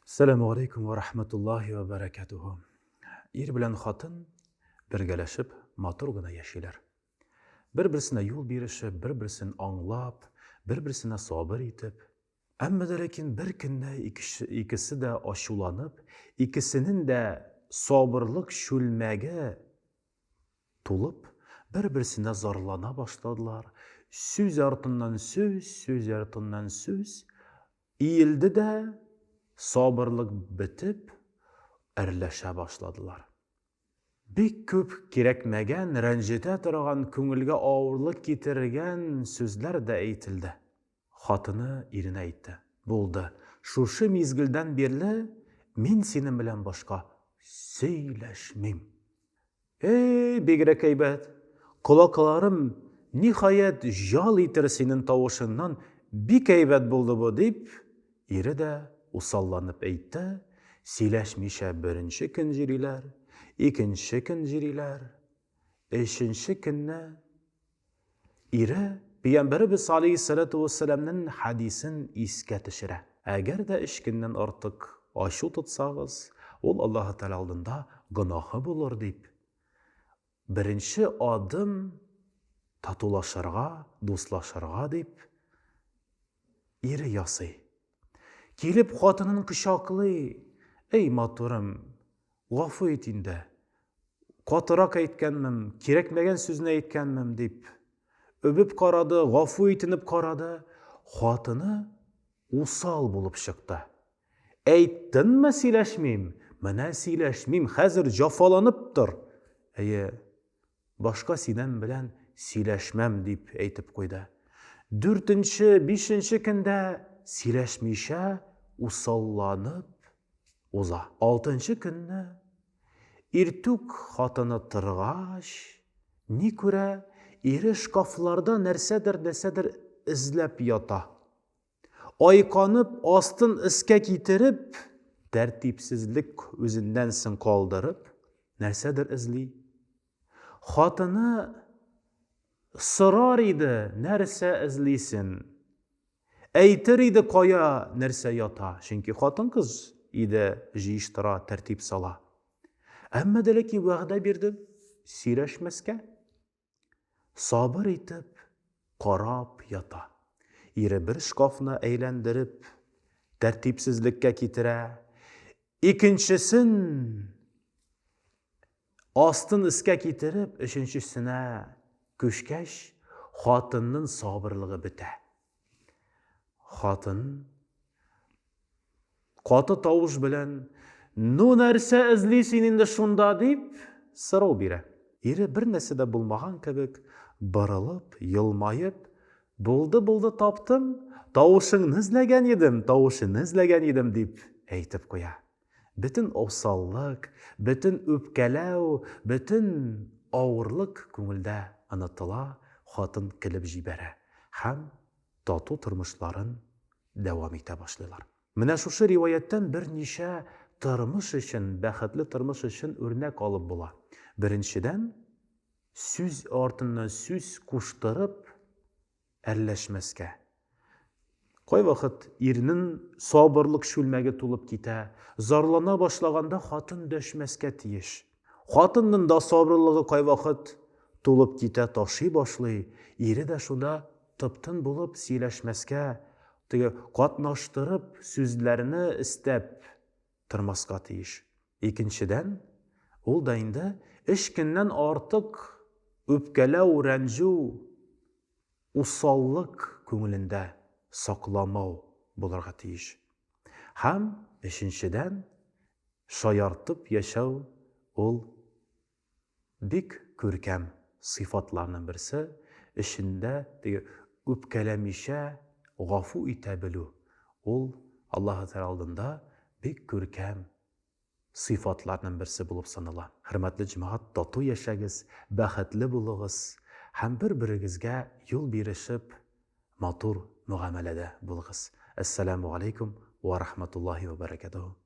Assalamu alaikum wa rahmatullahi wa barakatuhu. Ir bilan xotin birgalashib matur gina yashaylar. Bir-birisine yo'l berishib, bir-birisini anglab, bir-birisine sabır etib. Amma lekin bir kunda ikisi de aşulanib, ikisinin de sabırlık şülmege tolup, bir-birisine zarlana başladılar. Söz артыннан söz, söz артыннан söz. İyildi de sabırlık bitip, erleşe başladılar. Bek köp kerekmegen, rencide turgan, köngülge ağırlık getirgen sözler de eytildi. Xatını irine aytdı. Buldu. Şuşu mezgilden berli, men senin bilen başka söyleşmem. Ey begrek eybet, kulaklarım nihayet jal etir senin tavuşundan bek eybet buldu bu deyip, iri de usallanıp eytti. Söyleşmişe birinci gün jiriler, ikinci gün jiriler, üçüncü günne iri Peygamberimiz Aleyhissalatu vesselam'nın hadisin iske tişire. Eğer de üç günden artık aşı tutsağız, ol Allah-u Teala aldığında günahı bulur deyip. Birinci adım tatulaşırga, dostlaşırga deyip iri yasay. Kelip xatının kışaklı, ey maturum, gafı etinde, katırak aytkenmim, kerekmegen sözünü aytkenmim deyip, öbüp karadı, gafı etinip karadı, xatını usal bulup çıktı. Eyttin mi söyleşmeyim? Mene söyleşmeyim, hazır jafalanıptır. Başka sinem bilen söyleşmem deyip eytip koydu. Dörtüncü, beşinci günde söyleşmişe usallanıp uza. Altıncı günde irtük xatını tırgaş, ni köre iri şkaflarda nersedir izlep yata. Aykanıp astın iske getirip, tertipsizlik özündensin kaldırıp, nersedir izli. Xatını sırar idi, nerse izlisin. Eytir idi koya, nerse yata. Çünkü xatın kız idi jiyiştira, tertip sala. Amma deleki vağda birdim, siyleşmeske. Sabır etip, karab yata. İri bir şkafını eğlendirip, tertipsizlikke getire. İkincisin, astın iske getirip, üçüncüsüne köşkeş, xatının sabırlığı bite. Xatın, katı tavuş bilen, nu nerse izli seninde şunda deyip, sırav bire. İri bir neside bulmağan kebek, barılıp, yılmayıp, buldu taptım, tavuşunu izlegen yedim deyip eytip koya. Bütün osallık, bütün öpkelev, bütün ağırlık köngülde anıtıla, xatın kilip jibere. Hem tatu turmuşların devam ete başlaylar. Mine şuşu rivayetten bir nişe turmuş için, bəxtli turmuş için örnek alıp bula. Birinciden, söz артыннан söz kuştırıp erleşmeske. Koy vakit irinin sabırlık şülmege tulup gite, zarlana başlaganda xatın döşmeske tiyiş. Xatının da sabırlığı koy vakit tulup gite taşı başlay, iri de şunda tıptın bulup siyleşmeske, katnaştırıp sözlerini istep tırmaska tiyiş. İkinciden, ol da indi, üç günden artık öpkelev, rencu, usallık köngülünde saklamau bularga tiyiş. Hem üçüncüden şayartıp yaşav ol bik körkem sıfatlarının birisi, içinde öpkelemişe gafu itebilu. Ol Allah-u Teala aldığında bik körkem sıfatlarının birisi bulup sanıla. Hürmetli cemaat, tatu yaşagiz, bəxtli buluguz, hem bir-birigizge yol berişip, matur muamelede buluguz. Esselamu aleykum ve rahmetullahi ve berekatuhu.